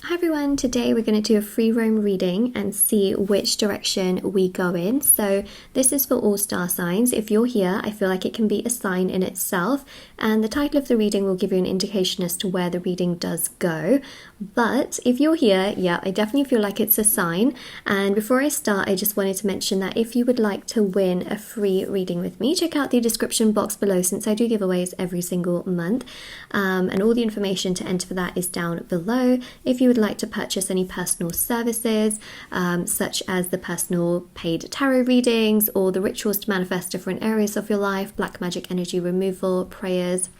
Hi everyone, today we're going to do a free roam reading and see which direction we go in. So this is for all star signs. If you're here, I feel like it can be a sign in itself, and the title of the reading will give you an indication as to where the reading does go. But if you're here, yeah, I definitely feel like it's a sign. And before I start, I just wanted to mention that if you would like to win a free reading with me, check out the description box below, since I do giveaways every single month. And all the information to enter for that is down below. If you would like to purchase any personal services, such as the personal paid tarot readings or the rituals to manifest different areas of your life, black magic energy removal, prayers,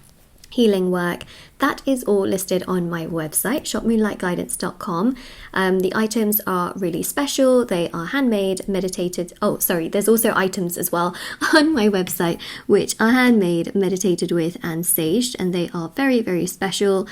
healing work, that is all listed on my website, shopmoonlightguidance.com. The items are really special. They are handmade, meditated. Oh, sorry, there's also items as well on my website, which are handmade, meditated with, and saged. And they are very, very special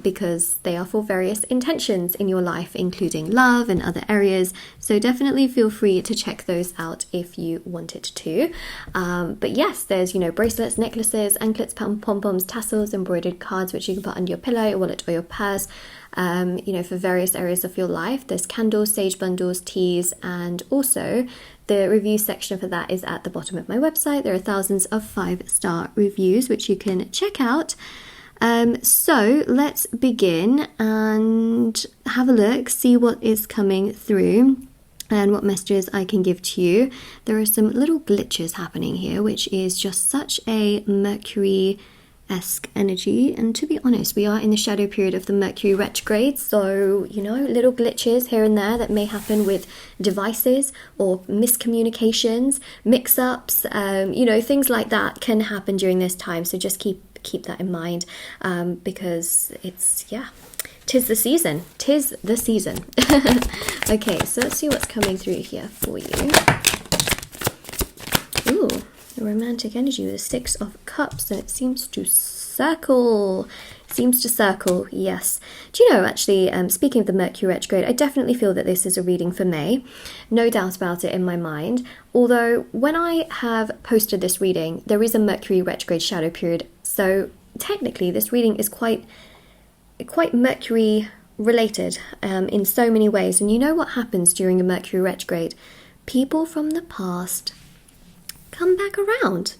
because they are for various intentions in your life, including love and other areas. So definitely feel free to check those out if you wanted to. But yes, there's, bracelets, necklaces, anklets, pom-poms, tassels, embroidered cards, which you can put under your pillow, your wallet, or your purse, for various areas of your life. There's candles, sage bundles, teas, and also the review section for that is at the bottom of my website. There are thousands of 5-star reviews, which you can check out. So let's begin and have a look, see what is coming through and what messages I can give to you. There are some little glitches happening here, which is just such a Mercury-esque energy, and to be honest, we are in the shadow period of the Mercury retrograde, so little glitches here and there that may happen with devices or miscommunications, mix-ups, things like that can happen during this time, so just keep that in mind, because it's, tis the season. Okay, so let's see what's coming through here for you. Ooh, the romantic energy with the 6 of Cups, and it seems to circle. Yes. Do you know, actually, speaking of the Mercury retrograde, I definitely feel that this is a reading for May. No doubt about it in my mind. Although, when I have posted this reading, there is a Mercury retrograde shadow period. So, technically, this reading is quite Mercury related in so many ways. And you know what happens during a Mercury retrograde? People from the past come back around.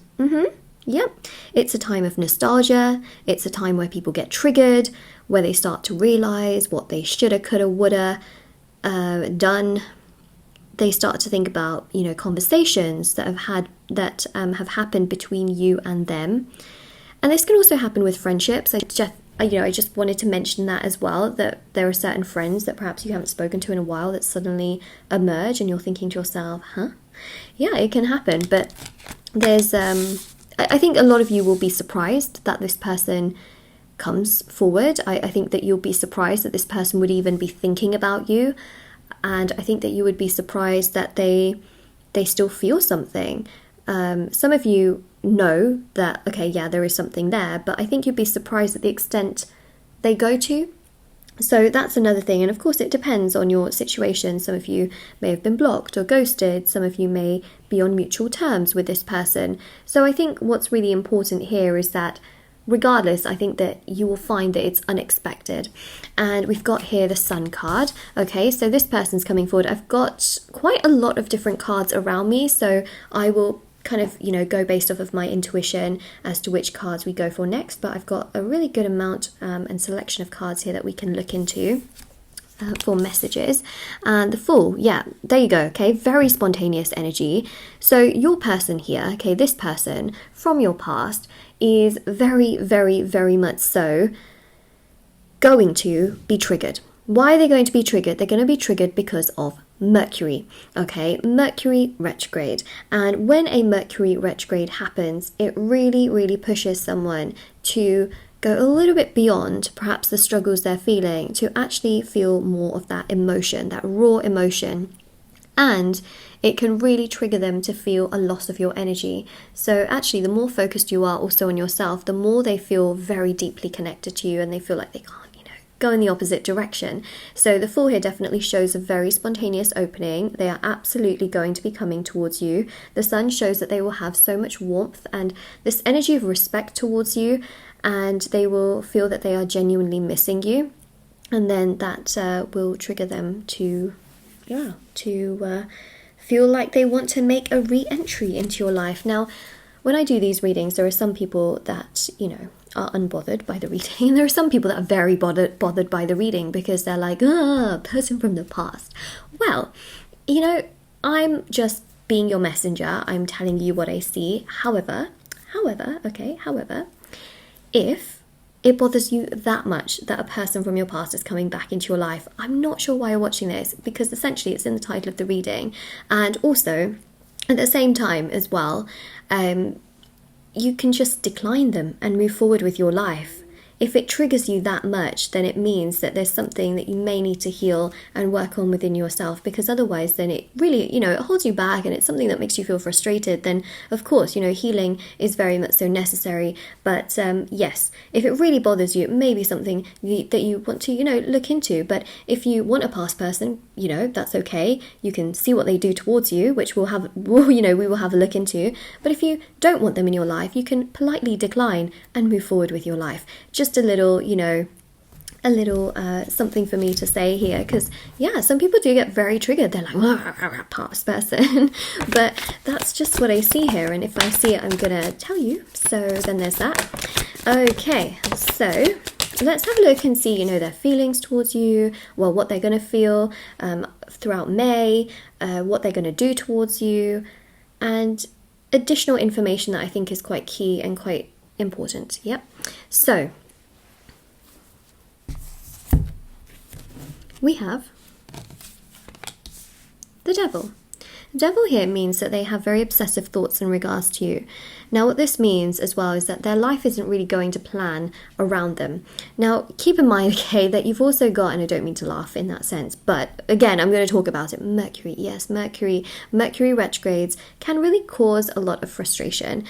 Yep. It's a time of nostalgia. It's a time where people get triggered, where they start to realize what they shoulda, coulda, woulda done. They start to think about, conversations that have happened between you and them. And this can also happen with friendships. I just wanted to mention that as well, that there are certain friends that perhaps you haven't spoken to in a while that suddenly emerge, and you're thinking to yourself, yeah, it can happen. But there's I think a lot of you will be surprised that this person comes forward. I think that you'll be surprised that this person would even be thinking about you, and I think that you would be surprised that they still feel something. Some of you know that, okay, yeah, there is something there, but I think you'd be surprised at the extent they go to. So that's another thing, and of course it depends on your situation. Some of you may have been blocked or ghosted, some of you may be on mutual terms with this person. So I think what's really important here is that regardless, I think that you will find that it's unexpected. And we've got here the Sun card. Okay, so this person's coming forward. I've got quite a lot of different cards around me, so I will kind of, go based off of my intuition as to which cards we go for next. But I've got a really good amount and selection of cards here that we can look into for messages. And the Fool, yeah, there you go. Okay, very spontaneous energy. So your person here, okay, this person from your past is very, very, very much so going to be triggered. Why are they going to be triggered? They're going to be triggered because of Mercury, okay? Mercury retrograde. And when a Mercury retrograde happens, it really, really pushes someone to go a little bit beyond perhaps the struggles they're feeling, to actually feel more of that emotion, that raw emotion. And it can really trigger them to feel a loss of your energy. So actually, the more focused you are also on yourself, the more they feel very deeply connected to you, and they feel like they can't go in the opposite direction. So the Fool here definitely shows a very spontaneous opening. They are absolutely going to be coming towards you. The Sun shows that they will have so much warmth and this energy of respect towards you, and they will feel that they are genuinely missing you. and then that will trigger them to feel like they want to make a re-entry into your life. Now, when I do these readings, there are some people that, you know, are unbothered by the reading, and there are some people that are very bothered by the reading because they're like, person from the past. Well, you know, I'm just being your messenger. I'm telling you what I see. However, if it bothers you that much that a person from your past is coming back into your life, I'm not sure why you're watching this, because essentially it's in the title of the reading. And also, at the same time as well, you can just decline them and move forward with your life. If it triggers you that much, then it means that there's something that you may need to heal and work on within yourself, because otherwise then it really, you know, it holds you back and it's something that makes you feel frustrated. Then of course, you know, healing is very much so necessary. But yes, if it really bothers you, it may be something that you want to, you know, look into. But if you want a past person, you know, that's okay. You can see what they do towards you, which we will have a look into. But if you don't want them in your life, you can politely decline and move forward with your life. Just a little, you know, something for me to say here, because yeah, some people do get very triggered. They're like, past person. But that's just what I see here, and if I see it, I'm gonna tell you. So then there's that. Okay, so let's have a look and see, you know, their feelings towards you, well, what they're gonna feel throughout May, what they're gonna do towards you, and additional information that I think is quite key and quite important. Yep. So we have the Devil. The Devil here means that they have very obsessive thoughts in regards to you. Now, what this means as well is that their life isn't really going to plan around them. Now, keep in mind, okay, that you've also got, and I don't mean to laugh in that sense, but again, I'm going to talk about it. Mercury, yes, Mercury retrogrades can really cause a lot of frustration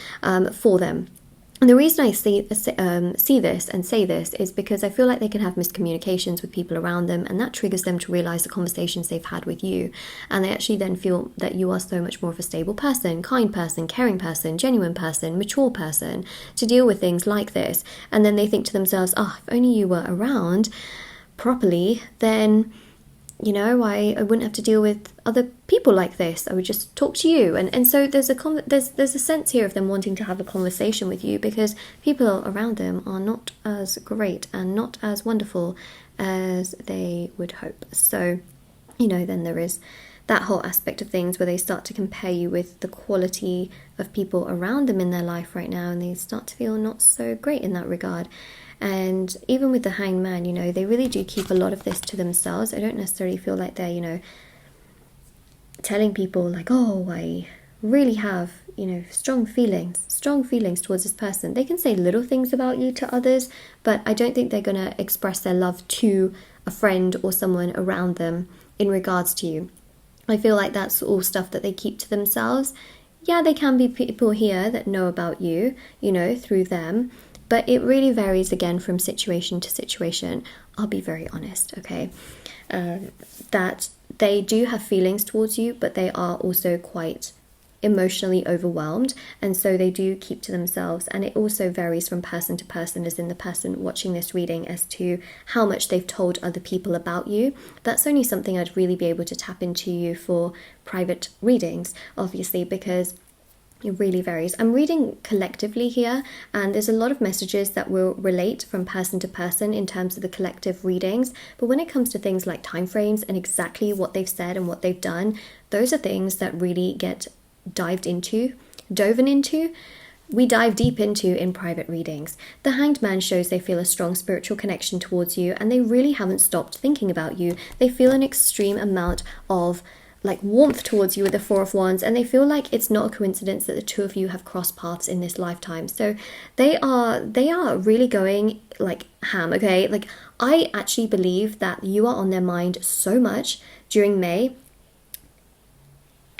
for them. And the reason I see this and say this is because I feel like they can have miscommunications with people around them, and that triggers them to realize the conversations they've had with you. And they actually then feel that you are so much more of a stable person, kind person, caring person, genuine person, mature person to deal with things like this. And then they think to themselves, if only you were around properly, then, you know, I wouldn't have to deal with other people like this. I would just talk to you. And so there's a sense here of them wanting to have a conversation with you, because people around them are not as great and not as wonderful as they would hope. So, you know, then there is that whole aspect of things where they start to compare you with the quality of people around them in their life right now, and they start to feel not so great in that regard. And even with the Hanged Man, you know, they really do keep a lot of this to themselves. I don't necessarily feel like they're, you know, telling people like, I really have, you know, strong feelings towards this person. They can say little things about you to others, but I don't think they're going to express their love to a friend or someone around them in regards to you. I feel like that's all stuff that they keep to themselves. Yeah, there can be people here that know about you, you know, through them. But it really varies again from situation to situation. I'll be very honest, okay? That they do have feelings towards you, but they are also quite emotionally overwhelmed, and so they do keep to themselves. And it also varies from person to person, as in the person watching this reading, as to how much they've told other people about you. That's only something I'd really be able to tap into you for private readings, obviously, because it really varies. I'm reading collectively here, and there's a lot of messages that will relate from person to person in terms of the collective readings. But when it comes to things like timeframes and exactly what they've said and what they've done, those are things that really get dove into. We dive deep into in private readings. The Hanged Man shows they feel a strong spiritual connection towards you, and they really haven't stopped thinking about you. They feel an extreme amount of like warmth towards you with the Four of Wands, and they feel like it's not a coincidence that the two of you have crossed paths in this lifetime. So they are really going like ham, okay? Like, I actually believe that you are on their mind so much during May.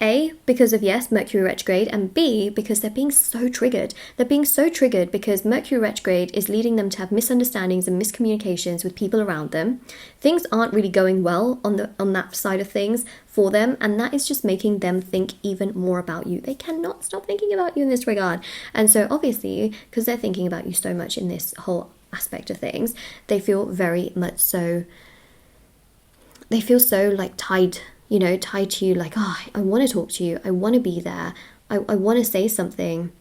A, because of, yes, Mercury retrograde, and B, because they're being so triggered. They're being so triggered because Mercury retrograde is leading them to have misunderstandings and miscommunications with people around them. Things aren't really going well on that side of things for them, and that is just making them think even more about you. They cannot stop thinking about you in this regard. And so obviously, because they're thinking about you so much in this whole aspect of things, they feel very much so they feel so like tied, you know, tied to you, like, oh, I want to talk to you, I want to be there, I want to say something.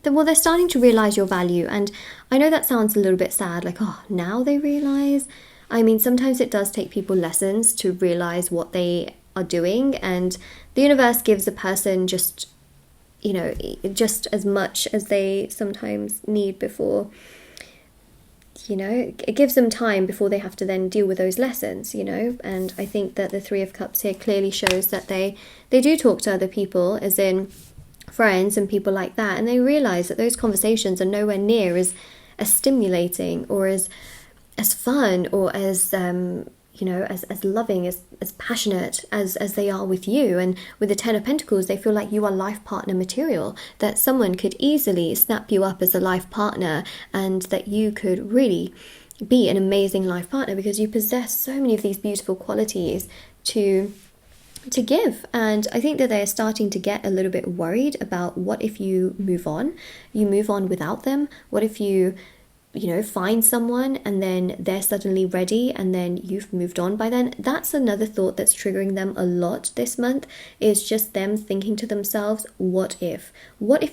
Well, they're starting to realize your value. And I know that sounds a little bit sad, like, oh, now they realize. I mean, sometimes it does take people lessons to realize what they are doing, and the universe gives a person just, you know, just as much as they sometimes need before, you know, it gives them time before they have to then deal with those lessons, you know. And I think that the Three of Cups here clearly shows that they do talk to other people, as in friends and people like that, and they realize that those conversations are nowhere near as stimulating or as fun or as you know, as loving, as passionate as they are with you. And with the Ten of Pentacles, they feel like you are life partner material, that someone could easily snap you up as a life partner, and that you could really be an amazing life partner because you possess so many of these beautiful qualities to give. And I think that they're starting to get a little bit worried about, what if you move on without them? What if you know, find someone and then they're suddenly ready and then you've moved on by then? That's another thought that's triggering them a lot this month, is just them thinking to themselves, what if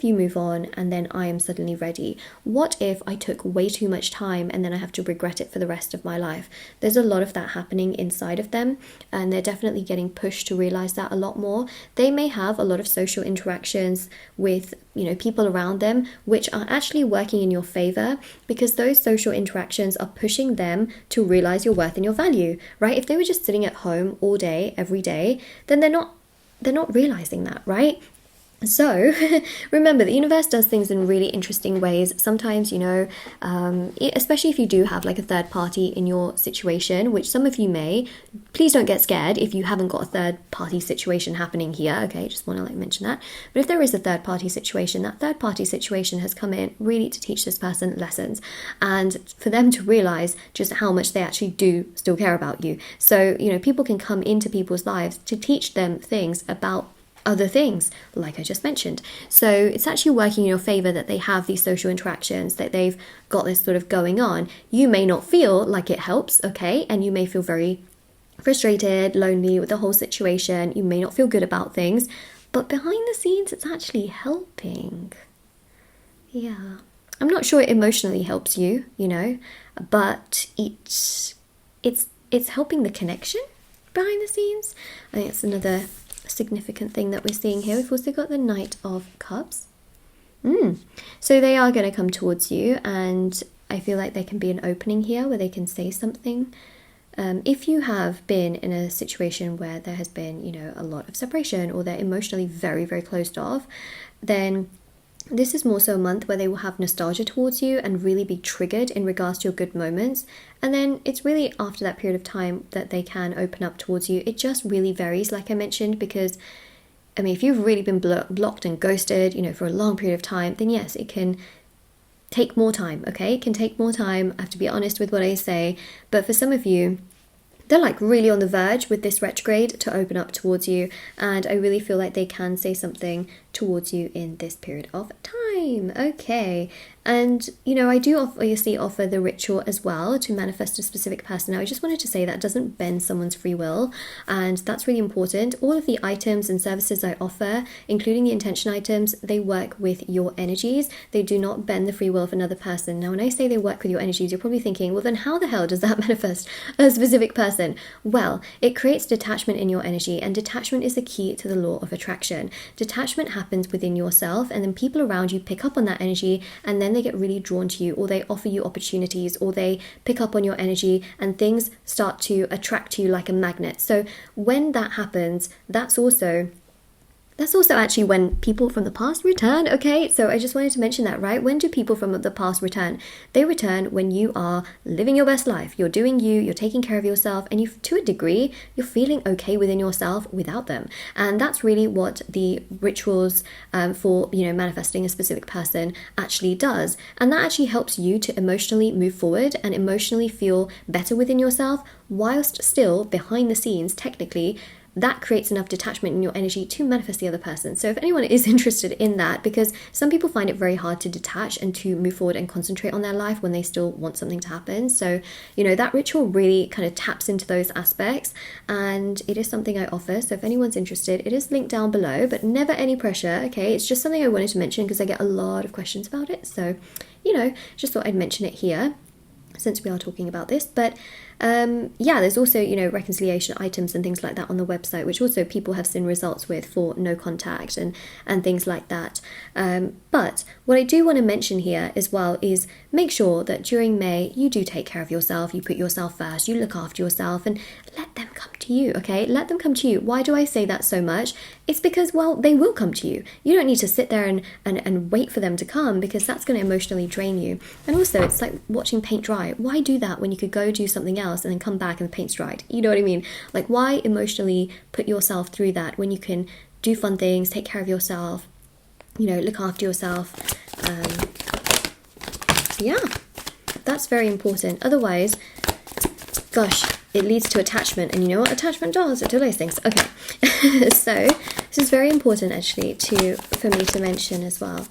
you move on and then I am suddenly ready? What if I took way too much time and then I have to regret it for the rest of my life? There's a lot of that happening inside of them, and they're definitely getting pushed to realize that a lot more. They may have a lot of social interactions with, you know, people around them which are actually working in your favor, because those social interactions are pushing them to realize your worth and your value, right? If they were just sitting at home all day every day, then they're not realizing that, right? So remember, the universe does things in really interesting ways. Sometimes, you know, especially if you do have like a third party in your situation, which some of you may, please don't get scared if you haven't got a third party situation happening here. Okay, just want to like mention that. But if there is a third party situation, that third party situation has come in really to teach this person lessons, and for them to realize just how much they actually do still care about you. So, you know, people can come into people's lives to teach them things about other things, like I just mentioned. So it's actually working in your favor that they have these social interactions, that they've got this sort of going on. You may not feel like it helps, okay, and you may feel very frustrated, lonely with the whole situation. You may not feel good about things, but behind the scenes it's actually helping. Yeah, I'm not sure it emotionally helps you, you know, but it's helping the connection behind the scenes. I think it's another significant thing that we're seeing here. We've also got the Knight of Cups. So they are going to come towards you, and I feel like there can be an opening here where they can say something. If you have been in a situation where there has been, you know, a lot of separation, or they're emotionally very, very closed off, then this is more so a month where they will have nostalgia towards you and really be triggered in regards to your good moments. And then it's really after that period of time that they can open up towards you. It just really varies, like I mentioned, because, I mean, if you've really been blocked and ghosted, you know, for a long period of time, then yes, it can take more time, okay? It can take more time. I have to be honest with what I say. But for some of you, they're like really on the verge with this retrograde to open up towards you, and I really feel like they can say something towards you in this period of time. Okay, and you know, I do obviously offer the ritual as well to manifest a specific person. Now I just wanted to say that doesn't bend someone's free will, and that's really important. All of the items and services I offer, including the intention items, they work with your energies. They do not bend the free will of another person. Now when I say they work with your energies, you're probably thinking, well then how the hell does that manifest a specific person? Well, it creates detachment in your energy, and detachment is the key to the law of attraction. Detachment happens within yourself, and then people around you pick up on that energy, and then they get really drawn to you, or they offer you opportunities, or they pick up on your energy, and things start to attract you like a magnet. So when that happens, that's also actually when people from the past return, okay? So I just wanted to mention that, right? When do people from the past return? They return when you are living your best life. You're doing you, you're taking care of yourself, and you, to a degree, you're feeling okay within yourself without them. And that's really what the rituals for, you know, manifesting a specific person actually does. And that actually helps you to emotionally move forward and emotionally feel better within yourself, whilst still behind the scenes, technically, that creates enough detachment in your energy to manifest the other person. So if anyone is interested in that, because some people find it very hard to detach and to move forward and concentrate on their life when they still want something to happen. So, you know, that ritual really kind of taps into those aspects, and it is something I offer. So if anyone's interested, it is linked down below, but never any pressure, okay? It's just something I wanted to mention because I get a lot of questions about it. So, you know, just thought I'd mention it here since we are talking about this. But yeah, there's also, you know, reconciliation items and things like that on the website, which also people have seen results with for no contact and things like that. But what I do want to mention here as well is make sure that during May you do take care of yourself, you put yourself first, you look after yourself, and let them come to you, okay? Let them come to you. Why do I say that so much? It's because, well, they will come to you. You don't need to sit there and wait for them to come, because that's going to emotionally drain you. And also, it's like watching paint dry. Why do that when you could go do something else and then come back and the paint's dried? You know what I mean? Like, why emotionally put yourself through that when you can do fun things, take care of yourself, you know, look after yourself? Yeah, that's very important. Otherwise, gosh, it leads to attachment, and you know what attachment does? It delays things. Okay, so this is very important actually for me to mention as well.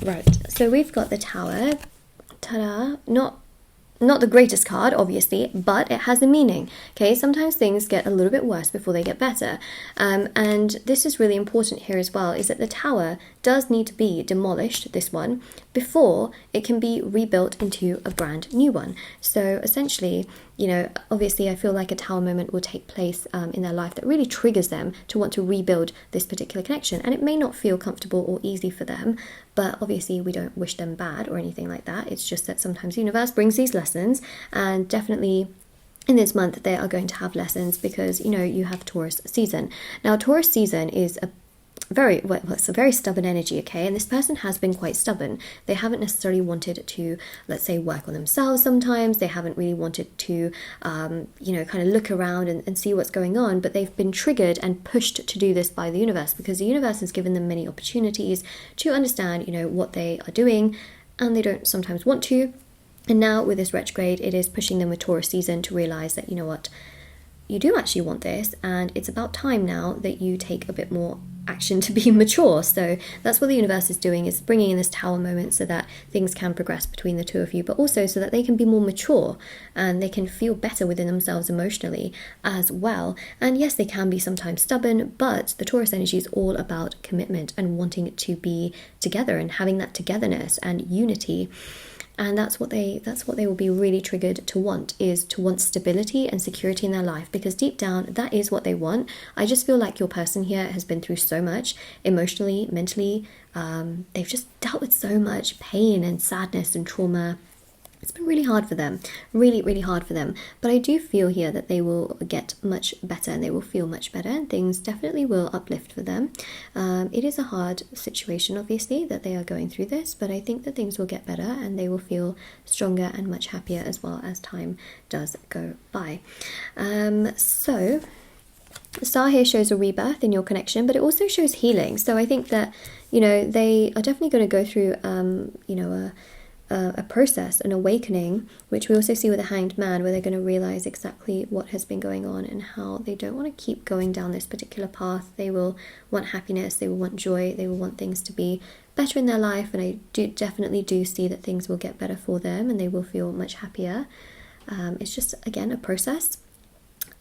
Right, so we've got the Tower. Ta-da! Not the greatest card, obviously, but it has a meaning. Okay, sometimes things get a little bit worse before they get better, and this is really important here as well, is that the Tower does need to be demolished, this one, before it can be rebuilt into a brand new one. So essentially, you know, obviously I feel like a Tower moment will take place in their life that really triggers them to want to rebuild this particular connection, and it may not feel comfortable or easy for them, but obviously we don't wish them bad or anything like that. It's just that sometimes the universe brings these lessons, and definitely in this month they are going to have lessons, because, you know, you have Taurus season. Now, Taurus season is it's a very stubborn energy, okay? And this person has been quite stubborn. They haven't necessarily wanted to, let's say, work on themselves sometimes. They haven't really wanted to, you know, kind of look around and see what's going on, but they've been triggered and pushed to do this by the universe, because the universe has given them many opportunities to understand, you know, what they are doing, and they don't sometimes want to. And now with this retrograde, it is pushing them with Taurus season to realize that, you know what, you do actually want this, and it's about time now that you take a bit more action to be mature. So that's what the universe is doing, is bringing in this Tower moment so that things can progress between the two of you, but also so that they can be more mature and they can feel better within themselves emotionally as well. And yes, they can be sometimes stubborn, but the Taurus energy is all about commitment and wanting to be together and having that togetherness and unity. And that's what they will be really triggered to want, is to want stability and security in their life, because deep down that is what they want. I just feel like your person here has been through so much emotionally, mentally. They've just dealt with so much pain and sadness and trauma. It's been really hard for them, really, really hard for them. But I do feel here that they will get much better and they will feel much better, and things definitely will uplift for them. It is a hard situation, obviously, that they are going through this, but I think that things will get better and they will feel stronger and much happier as well as time does go by. So the star here shows a rebirth in your connection, but it also shows healing. So I think that, you know, they are definitely going to go through, you know, a process, an awakening, which we also see with the Hanged Man, where they're going to realize exactly what has been going on and how they don't want to keep going down this particular path. They will want happiness, they will want joy, they will want things to be better in their life, and I definitely do see that things will get better for them and they will feel much happier. It's just, again, a process.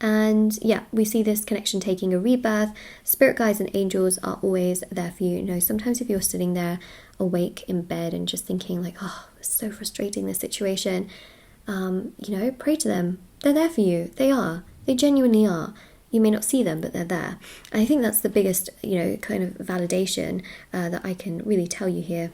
And yeah, we see this connection taking a rebirth. Spirit guides and angels are always there for you. You know, sometimes if you're sitting there awake in bed and just thinking like, oh, it's so frustrating, this situation, you know, pray to them. They're there for you. They are. They genuinely are. You may not see them, but they're there. And I think that's the biggest, you know, kind of validation that I can really tell you here.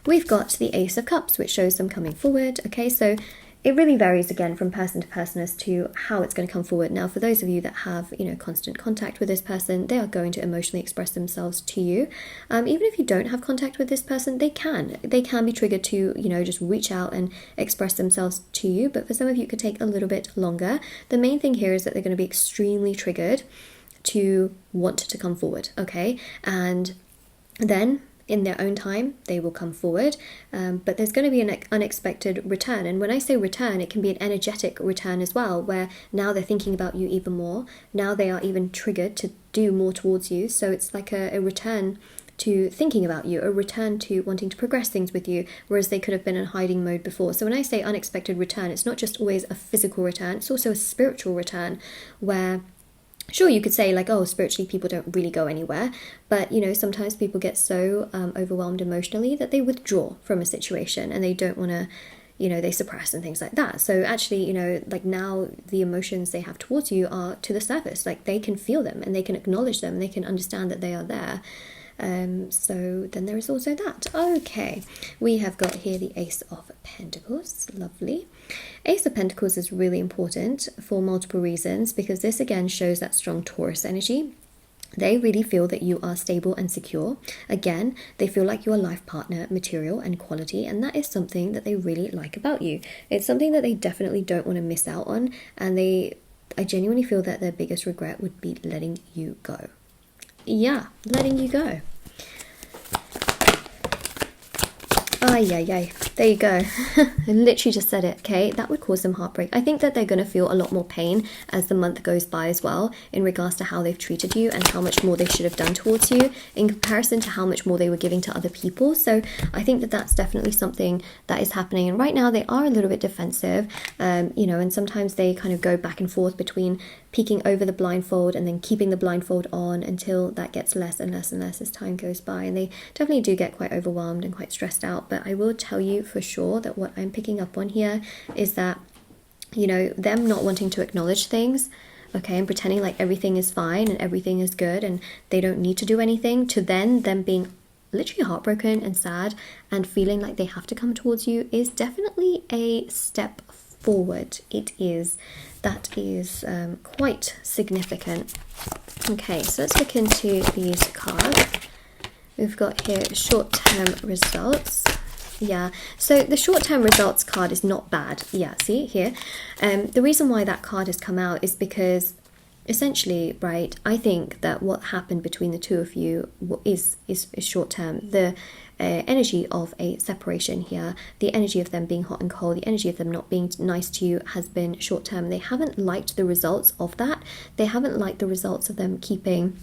We've got the Ace of Cups, which shows them coming forward. Okay, so it really varies again from person to person as to how it's going to come forward. Now, for those of you that have, you know, constant contact with this person, they are going to emotionally express themselves to you. Even if you don't have contact with this person, they can be triggered to, you know, just reach out and express themselves to you. But for some of you, it could take a little bit longer. The main thing here is that they're going to be extremely triggered to want to come forward. Okay, and then in their own time, they will come forward, but there's going to be an unexpected return. And when I say return, it can be an energetic return as well, where now they're thinking about you even more. Now they are even triggered to do more towards you. So it's like a return to thinking about you, a return to wanting to progress things with you, whereas they could have been in hiding mode before. So when I say unexpected return, it's not just always a physical return, it's also a spiritual return, where sure, you could say like, oh, spiritually people don't really go anywhere, but you know, sometimes people get so overwhelmed emotionally that they withdraw from a situation and they don't want to, you know, they suppress and things like that. So actually, you know, like now the emotions they have towards you are to the surface, like they can feel them and they can acknowledge them and they can understand that they are there. So then there is also that. Okay, we have got here the Ace of Pentacles. Lovely. Ace of Pentacles is really important for multiple reasons, because this again shows that strong Taurus energy. They really feel that you are stable and secure. Again, they feel like your life partner material and quality, and that is something that they really like about you. It's something that they definitely don't want to miss out on, and I genuinely feel that their biggest regret would be letting you go. Yeah, letting you go. Ay. There you go. I literally just said it, okay? That would cause them heartbreak. I think that they're going to feel a lot more pain as the month goes by as well, in regards to how they've treated you and how much more they should have done towards you in comparison to how much more they were giving to other people. So I think that that's definitely something that is happening. And right now they are a little bit defensive, you know, and sometimes they kind of go back and forth between peeking over the blindfold and then keeping the blindfold on until that gets less and less and less as time goes by. And they definitely do get quite overwhelmed and quite stressed out. But I will tell you for sure that what I'm picking up on here is that, you know, them not wanting to acknowledge things, okay, and pretending like everything is fine and everything is good and they don't need to do anything, to then them being literally heartbroken and sad and feeling like they have to come towards you, is definitely a step forward. It is. That is quite significant. Okay, so let's look into these cards. We've got here short-term results. Yeah, so the short-term results card is not bad. Yeah, see here. The reason why that card has come out is because essentially, right, I think that what happened between the two of you is short-term. The energy of a separation here, the energy of them being hot and cold, the energy of them not being nice to you has been short-term. They haven't liked the results of that. They haven't liked the results of them keeping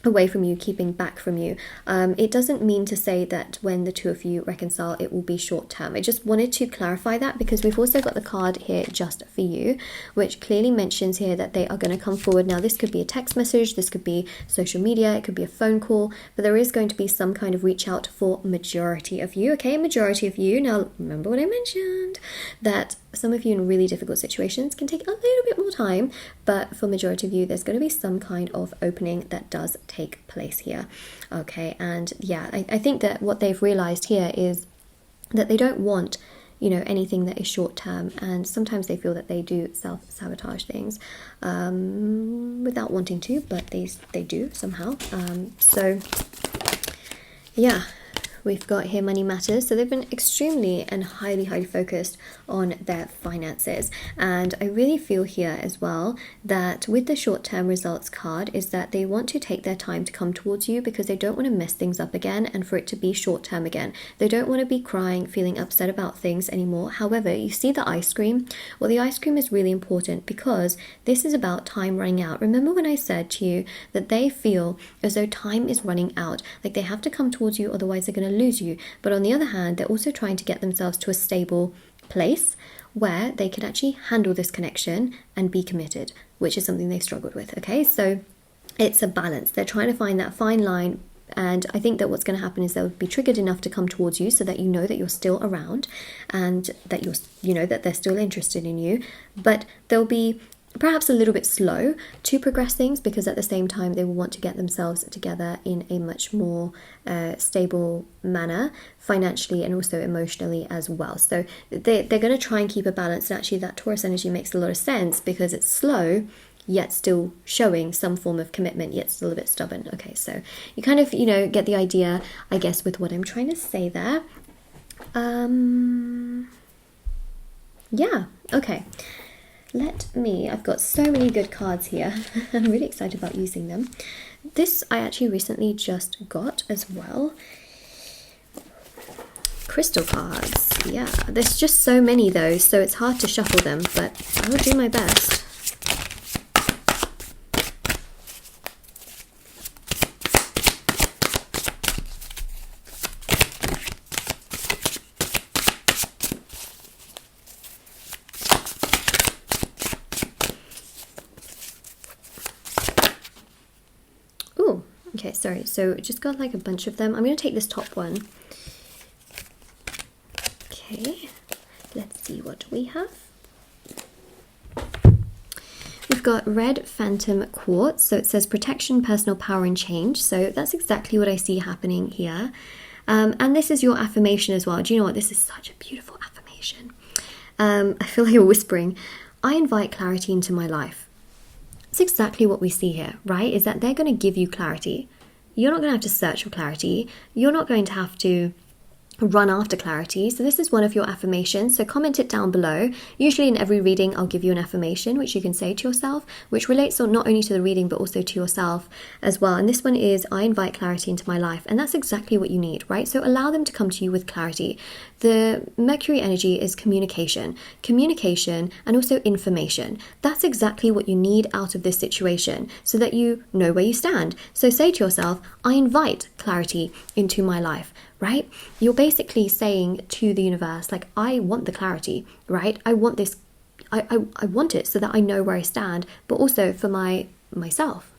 away from you, keeping back from you. It doesn't mean to say that when the two of you reconcile it will be short term. I just wanted to clarify that, because we've also got the card here just for you, which clearly mentions here that they are going to come forward. Now this could be a text message, this could be social media, it could be a phone call, but there is going to be some kind of reach out for majority of you. Okay, majority of you. Now remember what I mentioned, that some of you in really difficult situations can take a little bit more time, but for majority of you there's going to be some kind of opening that does take place here. Okay, and yeah, I think that what they've realized here is that they don't want, you know, anything that is short term, and sometimes they feel that they do self-sabotage things without wanting to, but they do somehow. So yeah, we've got here money matters. So they've been extremely and highly focused on their finances. And I really feel here as well that with the short-term results card is that they want to take their time to come towards you, because they don't want to mess things up again and for it to be short-term again. They don't want to be crying, feeling upset about things anymore. However, you see the ice cream? Well, the ice cream is really important because this is about time running out. Remember when I said to you that they feel as though time is running out, like they have to come towards you, otherwise they're going to lose you. But on the other hand, they're also trying to get themselves to a stable place where they can actually handle this connection and be committed, which is something they struggled with. Okay, so it's a balance. They're trying to find that fine line, and I think that what's going to happen is they'll be triggered enough to come towards you so that you know that you're still around and that you know that they're still interested in you, but they'll be perhaps a little bit slow to progress things, because at the same time they will want to get themselves together in a much more stable manner, financially and also emotionally as well. So they're going to try and keep a balance, and actually that Taurus energy makes a lot of sense because it's slow yet still showing some form of commitment, yet still a bit stubborn. Okay, so you kind of, you know, get the idea, I guess, with what I'm trying to say there. Yeah, okay. I've got so many good cards here. I'm really excited about using them. This I actually recently just got as well. crystal cards. Yeah, there's just so many though, so it's hard to shuffle them, but I will do my best. Oh, okay, sorry. So just got like a bunch of them. I'm going to take this top one. Okay, let's see what we have. We've got red phantom quartz. So it says protection, personal power, and change. So that's exactly what I see happening here. And this is your affirmation as well. Do you know what? This is such a beautiful affirmation. I feel like you're whispering. I invite clarity into my life. It's exactly what we see here, right? Is that they're going to give you clarity. You're not going to have to search for clarity. You're not going to have to run after clarity. So this is one of your affirmations, so comment it down below. Usually in every reading I'll give you an affirmation which you can say to yourself, which relates not only to the reading but also to yourself as well. And this one is, I invite clarity into my life. And that's exactly what you need, right? So allow them to come to you with clarity. The Mercury energy is communication and also information. That's exactly what you need out of this situation so that you know where you stand. So say to yourself, I invite clarity into my life, right? You're basically saying to the universe, like, I want the clarity, right? I want this, I want it so that I know where I stand, but also for myself.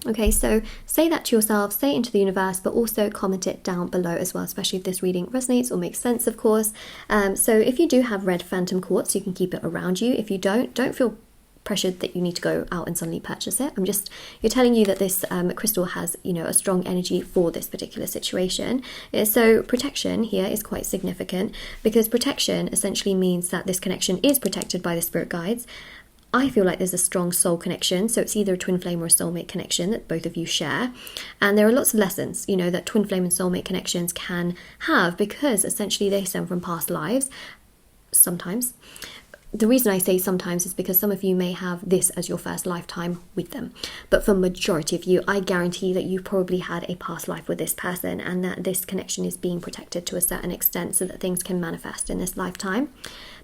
Okay, so say that to yourself, say it into the universe, but also comment it down below as well, especially if this reading resonates or makes sense, of course. So if you do have red phantom quartz, you can keep it around you. If you don't feel pressured that you need to go out and suddenly purchase it. You're telling you that this crystal has, a strong energy for this particular situation. So protection here is quite significant because protection essentially means that this connection is protected by the spirit guides. I feel like there's a strong soul connection, so it's either a twin flame or a soulmate connection that both of you share. And there are lots of lessons, that twin flame and soulmate connections can have because essentially they stem from past lives, sometimes. The reason I say sometimes is because some of you may have this as your first lifetime with them. But for majority of you, I guarantee that you probably had a past life with this person and that this connection is being protected to a certain extent so that things can manifest in this lifetime.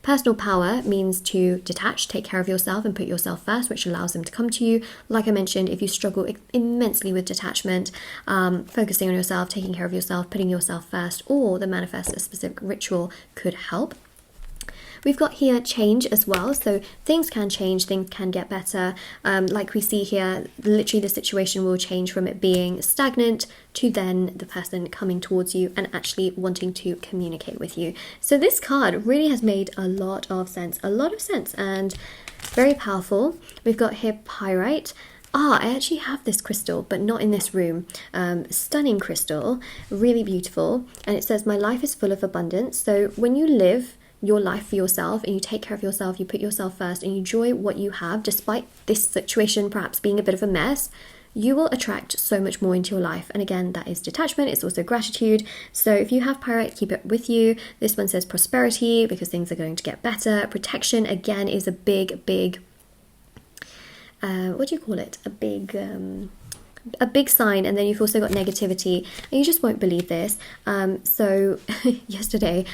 Personal power means to detach, take care of yourself and put yourself first, which allows them to come to you. Like I mentioned, if you struggle immensely with detachment, focusing on yourself, taking care of yourself, putting yourself first, or the manifest a specific ritual could help. We've got here change as well, so things can change, things can get better. Like we see here, literally the situation will change from it being stagnant to then the person coming towards you and actually wanting to communicate with you. So this card really has made a lot of sense and very powerful. We've got here pyrite. I actually have this crystal, but not in this room. Stunning crystal, really beautiful. And it says, my life is full of abundance. So when you live your life for yourself and you take care of yourself, you put yourself first and you enjoy what you have, despite this situation perhaps being a bit of a mess, you will attract so much more into your life. And again, that is detachment. It's also gratitude. So if you have pyrite, keep it with you. This one says prosperity because things are going to get better. Protection, again, is a big, what do you call it? A big sign. And then you've also got negativity and you just won't believe this. So yesterday,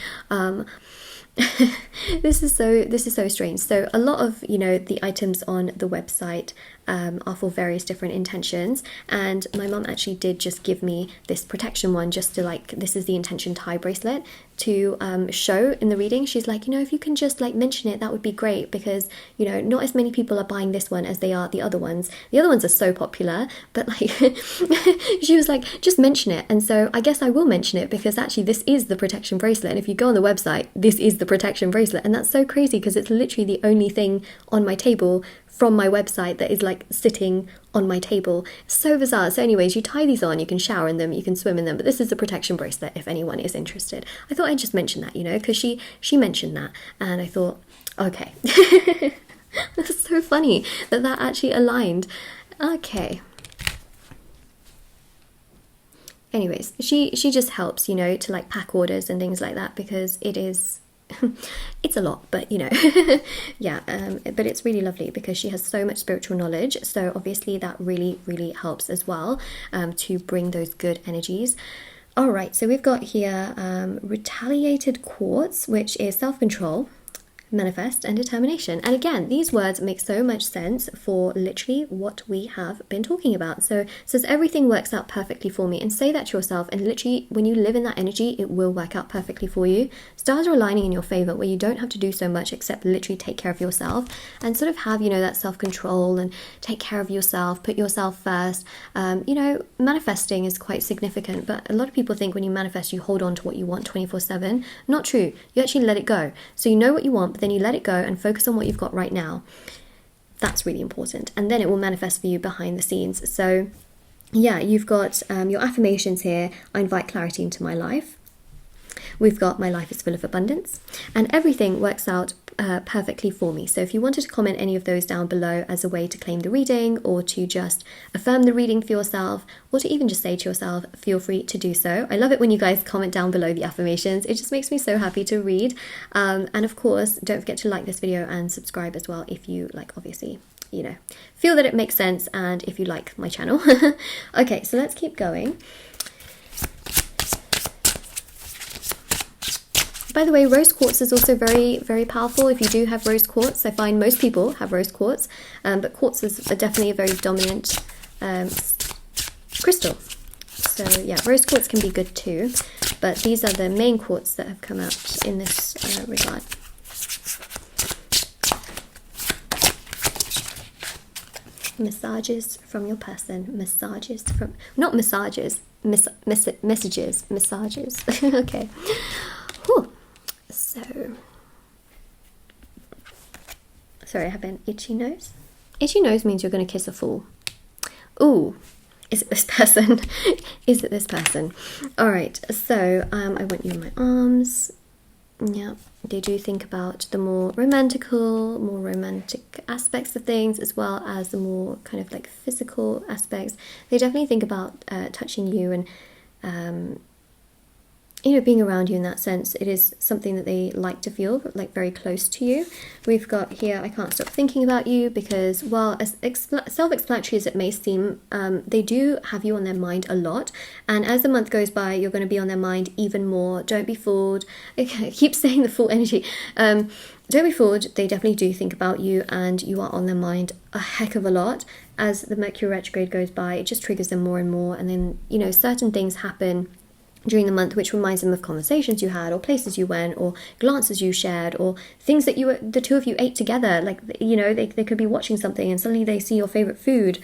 this is so strange. So a lot of the items on the website are for various different intentions, and my mum actually did just give me this protection one just to this is the intention tie bracelet to show in the reading. She's like, if you can just mention it, that would be great, because not as many people are buying this one as they are the other ones. The other ones are so popular, but she was like, just mention it. And so I guess I will mention it because actually this is the protection bracelet, and if you go on the website, this is the protection bracelet. And that's so crazy because it's literally the only thing on my table from my website that is sitting on my table. So bizarre. So anyways, you tie these on, you can shower in them, you can swim in them, but this is the protection bracelet if anyone is interested. I thought I'd just mention that, because she mentioned that, and I thought, okay. That's so funny that actually aligned. Okay. Anyways, she just helps, to pack orders and things like that, because it is it's a lot, but yeah, but it's really lovely because she has so much spiritual knowledge, so obviously that really helps as well to bring those good energies. All right, so we've got here retaliated quartz, which is self-control, manifest, and determination. And again, these words make so much sense for literally what we have been talking about. So it says everything works out perfectly for me, and say that to yourself, and literally when you live in that energy, it will work out perfectly for you. Stars are aligning in your favor where you don't have to do so much except literally take care of yourself and sort of have, you know, that self-control and take care of yourself, put yourself first. You know, manifesting is quite significant, but a lot of people think when you manifest you hold on to what you want 24/7. Not true. You actually let it go. So you know what you want, but then you let it go and focus on what you've got right now. That's really important, and then it will manifest for you behind the scenes. So yeah, you've got your affirmations here. I invite clarity into my life. We've got my life is full of abundance, and everything works out perfectly for me. So if you wanted to comment any of those down below as a way to claim the reading, or to just affirm the reading for yourself, or to even just say to yourself, feel free to do so. I love it when you guys comment down below the affirmations. It just makes me so happy to read. And of course, don't forget to like this video and subscribe as well if you like, obviously, you know, feel that it makes sense, and if you like my channel. Okay, so let's keep going. By the way, rose quartz is also very, very powerful. If you do have rose quartz, I find most people have rose quartz, but quartz is definitely a very dominant crystal. So yeah, rose quartz can be good too, but these are the main quartz that have come out in this regard. Massages from your person. Massages from, not massages, messages, massages. Okay. Whew. So, sorry, I have an itchy nose. Itchy nose means you're going to kiss a fool. Ooh, is it this person? Is it this person? All right, so I want you in my arms. Yeah, they do think about the more romantic aspects of things, as well as the more kind of like physical aspects. They definitely think about touching you and you know, being around you in that sense. It is something that they like to feel, like very close to you. We've got here, I can't stop thinking about you, because, well, as self-explanatory as it may seem, they do have you on their mind a lot. And as the month goes by, you're going to be on their mind even more. Don't be fooled. I keep saying the fool energy. Don't be fooled. They definitely do think about you, and you are on their mind a heck of a lot. As the Mercury retrograde goes by, it just triggers them more and more. And then, you know, certain things happen during the month which reminds them of conversations you had, or places you went, or glances you shared, or things that the two of you ate together. Like, you know, they could be watching something and suddenly they see your favorite food,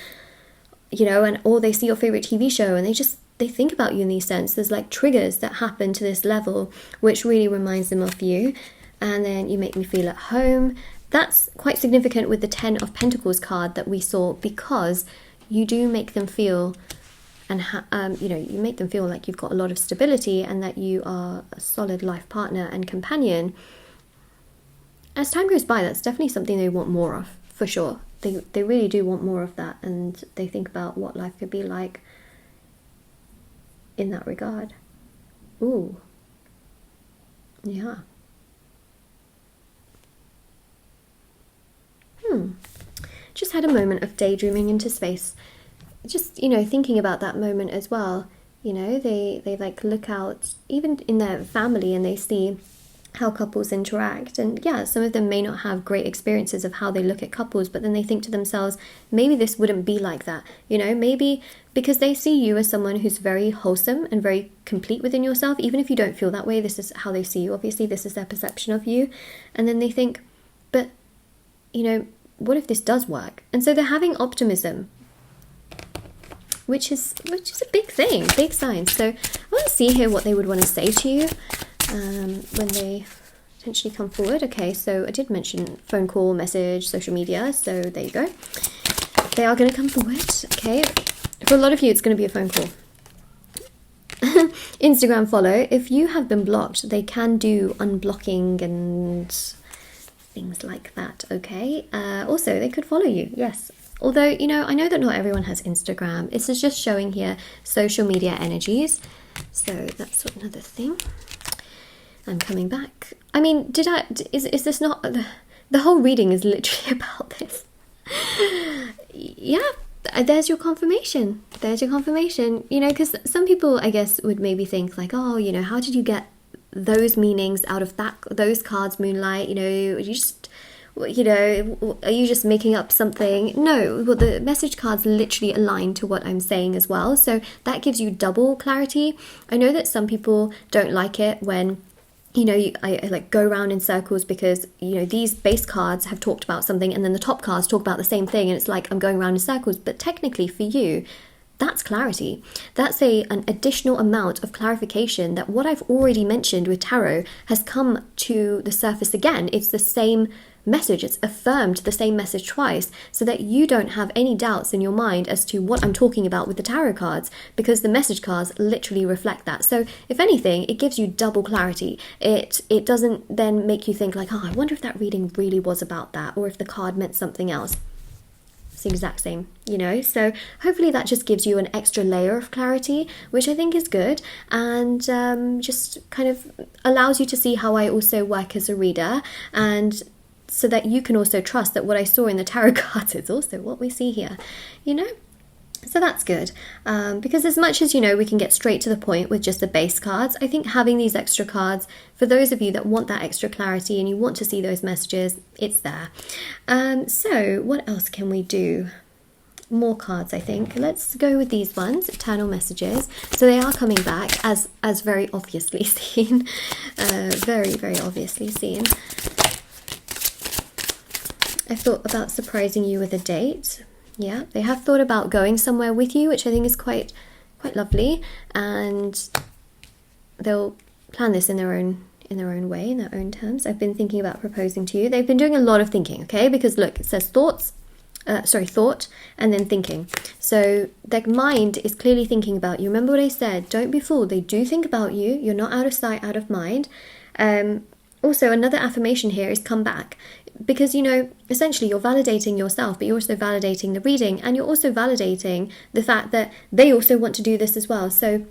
you know, and or they see your favorite TV show, and they think about you in these sense. There's like triggers that happen to this level which really reminds them of you. And then you make me feel at home. That's quite significant with the 10 of Pentacles card that we saw, because you do make them feel, and you know, you make them feel like you've got a lot of stability and that you are a solid life partner and companion. As time goes by, that's definitely something they want more of, for sure. They really do want more of that, and they think about what life could be like in that regard. Ooh. Yeah. Just had a moment of daydreaming into space. Just, you know, thinking about that moment as well. You know, they like look out even in their family and they see how couples interact, and yeah, some of them may not have great experiences of how they look at couples, but then they think to themselves, maybe this wouldn't be like that, you know, maybe because they see you as someone who's very wholesome and very complete within yourself. Even if you don't feel that way, this is how they see you. Obviously, this is their perception of you, and then they think, but you know, what if this does work? And so they're having optimism, which is a big thing, big sign. So I want to see here what they would want to say to you when they potentially come forward. Okay, so I did mention phone call, message, social media, so there you go. They are going to come forward. Okay, for a lot of you it's going to be a phone call. Instagram follow. If you have been blocked, they can do unblocking and things like that. Okay, also they could follow you, yes. Although, you know, I know that not everyone has Instagram. This is just showing here social media energies. So that's another thing. I'm coming back. I mean, is this not, the whole reading is literally about this. Yeah, there's your confirmation. There's your confirmation. You know, because some people, I guess, would maybe think like, oh, you know, how did you get those meanings out of those cards, Moonlight? You know, you just, you know, are you just making up something? No, well, the message cards literally align to what I'm saying as well. So that gives you double clarity. I know that some people don't like it when, you know, I like go around in circles because, you know, these base cards have talked about something and then the top cards talk about the same thing, and it's like I'm going around in circles. But technically for you, that's clarity. That's an additional amount of clarification that what I've already mentioned with tarot has come to the surface again. It's the same message. It's affirmed the same message twice, so that you don't have any doubts in your mind as to what I'm talking about with the tarot cards, because the message cards literally reflect that. So if anything, it gives you double clarity. It doesn't then make you think like, oh, I wonder if that reading really was about that, or if the card meant something else. It's the exact same, you know. So hopefully that just gives you an extra layer of clarity, which I think is good, and just kind of allows you to see how I also work as a reader, and so that you can also trust that what I saw in the tarot cards is also what we see here, you know. So that's good, because as much as, you know, we can get straight to the point with just the base cards, I think having these extra cards, for those of you that want that extra clarity and you want to see those messages, it's there. So what else can we do? More cards, I think. Let's go with these ones, eternal messages. So they are coming back, as very obviously seen, very, very obviously seen. I've thought about surprising you with a date. Yeah, they have thought about going somewhere with you, which I think is quite lovely, and they'll plan this in their own way, in their own terms. I've been thinking about proposing to you. They've been doing a lot of thinking, okay? Because look, it says thought, and then thinking. So their mind is clearly thinking about you. Remember what I said? Don't be fooled. They do think about you. You're not out of sight, out of mind. Also, another affirmation here is come back. Because, you know, essentially you're validating yourself, but you're also validating the reading, and you're also validating the fact that they also want to do this as well. So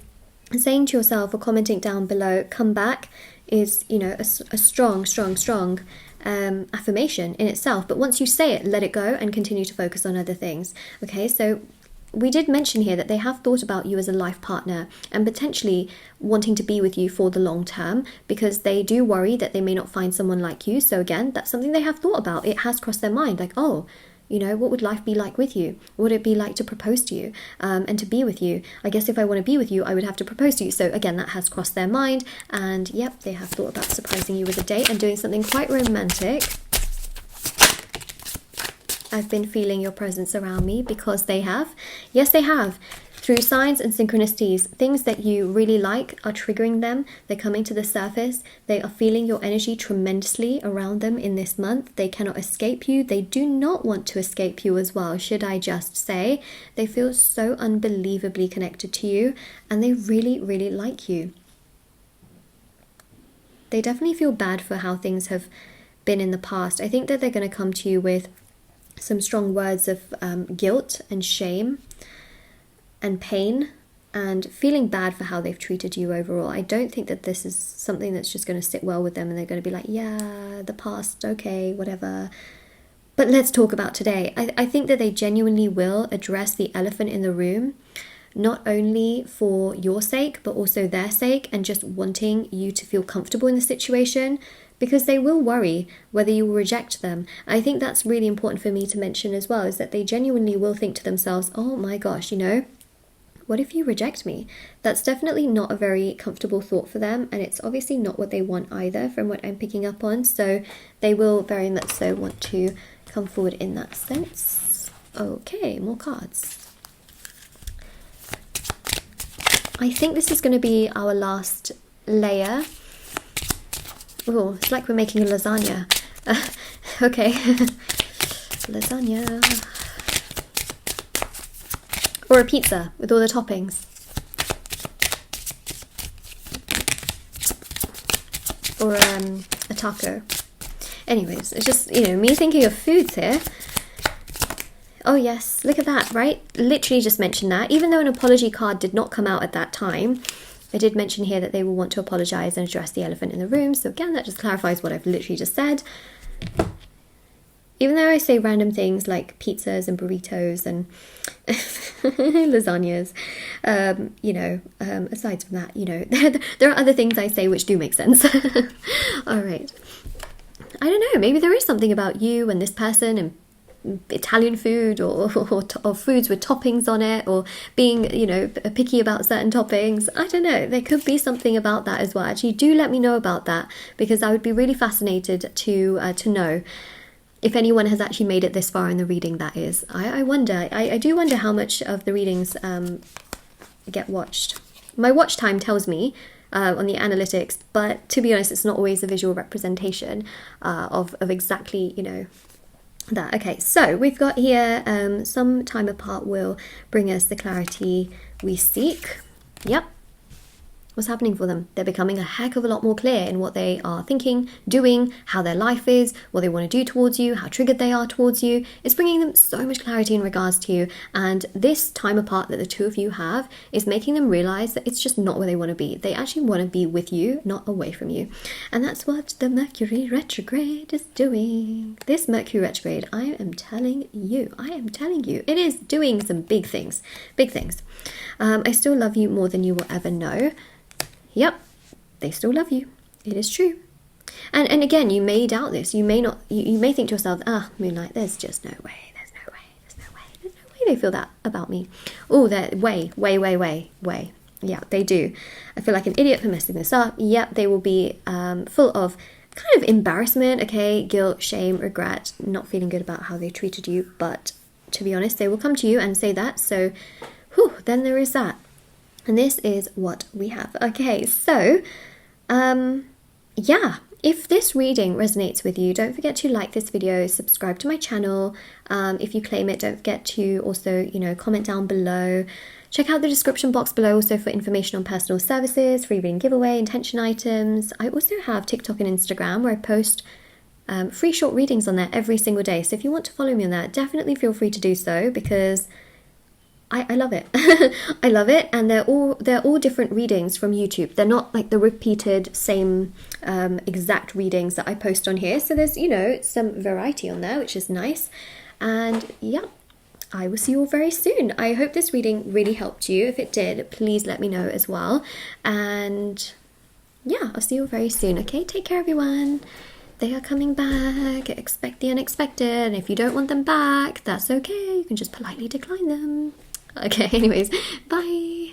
saying to yourself or commenting down below, come back, is, you know, a strong affirmation in itself. But once you say it, let it go and continue to focus on other things. Okay, so we did mention here that they have thought about you as a life partner and potentially wanting to be with you for the long term, because they do worry that they may not find someone like you. So again, that's something they have thought about. It has crossed their mind, like, oh, you know, what would life be like with you? What would it be like to propose to you and to be with you? I guess if I want to be with you, I would have to propose to you. So again, that has crossed their mind, and yep, they have thought about surprising you with a date and doing something quite romantic. I've been feeling your presence around me, because they have. Yes, they have. Through signs and synchronicities, things that you really like are triggering them. They're coming to the surface. They are feeling your energy tremendously around them in this month. They cannot escape you. They do not want to escape you as well, should I just say. They feel so unbelievably connected to you, and they really, really like you. They definitely feel bad for how things have been in the past. I think that they're going to come to you with some strong words of guilt and shame and pain, and feeling bad for how they've treated you overall. I don't think that this is something that's just going to sit well with them, and they're going to be like, yeah, the past, okay, whatever. But let's talk about today. I think that they genuinely will address the elephant in the room, not only for your sake, but also their sake, and just wanting you to feel comfortable in the situation, because they will worry whether you will reject them. I think that's really important for me to mention as well, is that they genuinely will think to themselves, oh my gosh, you know, what if you reject me? That's definitely not a very comfortable thought for them, and it's obviously not what they want either, from what I'm picking up on. So they will very much so want to come forward in that sense. Okay, more cards. I think this is going to be our last layer. Oh, it's like we're making a lasagna. Okay. Lasagna. Or a pizza with all the toppings. Or a taco. Anyways, it's just, you know, me thinking of foods here. Oh yes, look at that, right? Literally just mentioned that. Even though an apology card did not come out at that time, I did mention here that they will want to apologise and address the elephant in the room. So again, that just clarifies what I've literally just said. Even though I say random things like pizzas and burritos and lasagnas, aside from that, there are other things I say which do make sense. All right. I don't know, maybe there is something about you and this person and Italian food or foods with toppings on it, or being, picky about certain toppings. I don't know, there could be something about that as well. Actually, do let me know about that, because I would be really fascinated to know if anyone has actually made it this far in the reading, that is. I wonder, I do wonder how much of the readings get watched. My watch time tells me on the analytics, but to be honest, it's not always a visual representation of exactly, that. Okay, so we've got here some time apart will bring us the clarity we seek. Yep. What's happening for them? They're becoming a heck of a lot more clear in what they are thinking, doing, how their life is, what they want to do towards you, how triggered they are towards you. It's bringing them so much clarity in regards to you. And this time apart that the two of you have is making them realize that it's just not where they want to be. They actually want to be with you, not away from you. And that's what the Mercury retrograde is doing. This Mercury retrograde, I am telling you, it is doing some big things, I still love you more than you will ever know. Yep, they still love you. It is true. And again, you may doubt this. You may not. You may think to yourself, Moonlight, there's just no way. There's no way they feel that about me. Oh, they're way. Yeah, they do. I feel like an idiot for messing this up. Yep, they will be full of kind of embarrassment, okay, guilt, shame, regret, not feeling good about how they treated you. But to be honest, they will come to you and say that. So, then there is that. And this is what we have. Okay, so, yeah, if this reading resonates with you, don't forget to like this video, subscribe to my channel. If you claim it, don't forget to also, comment down below. Check out the description box below also for information on personal services, free reading giveaway, intention items. I also have TikTok and Instagram where I post free short readings on there every single day. So if you want to follow me on that, definitely feel free to do so, because I love it. I love it, and they're all different readings from YouTube. They're not like the repeated same exact readings that I post on here. So there's some variety on there, which is nice. And yeah, I will see you all very soon. I hope this reading really helped you. If it did, please let me know as well. And yeah, I'll see you all very soon. Okay, take care, everyone. They are coming back. Expect the unexpected. And if you don't want them back, that's okay. You can just politely decline them. Okay, anyways, bye.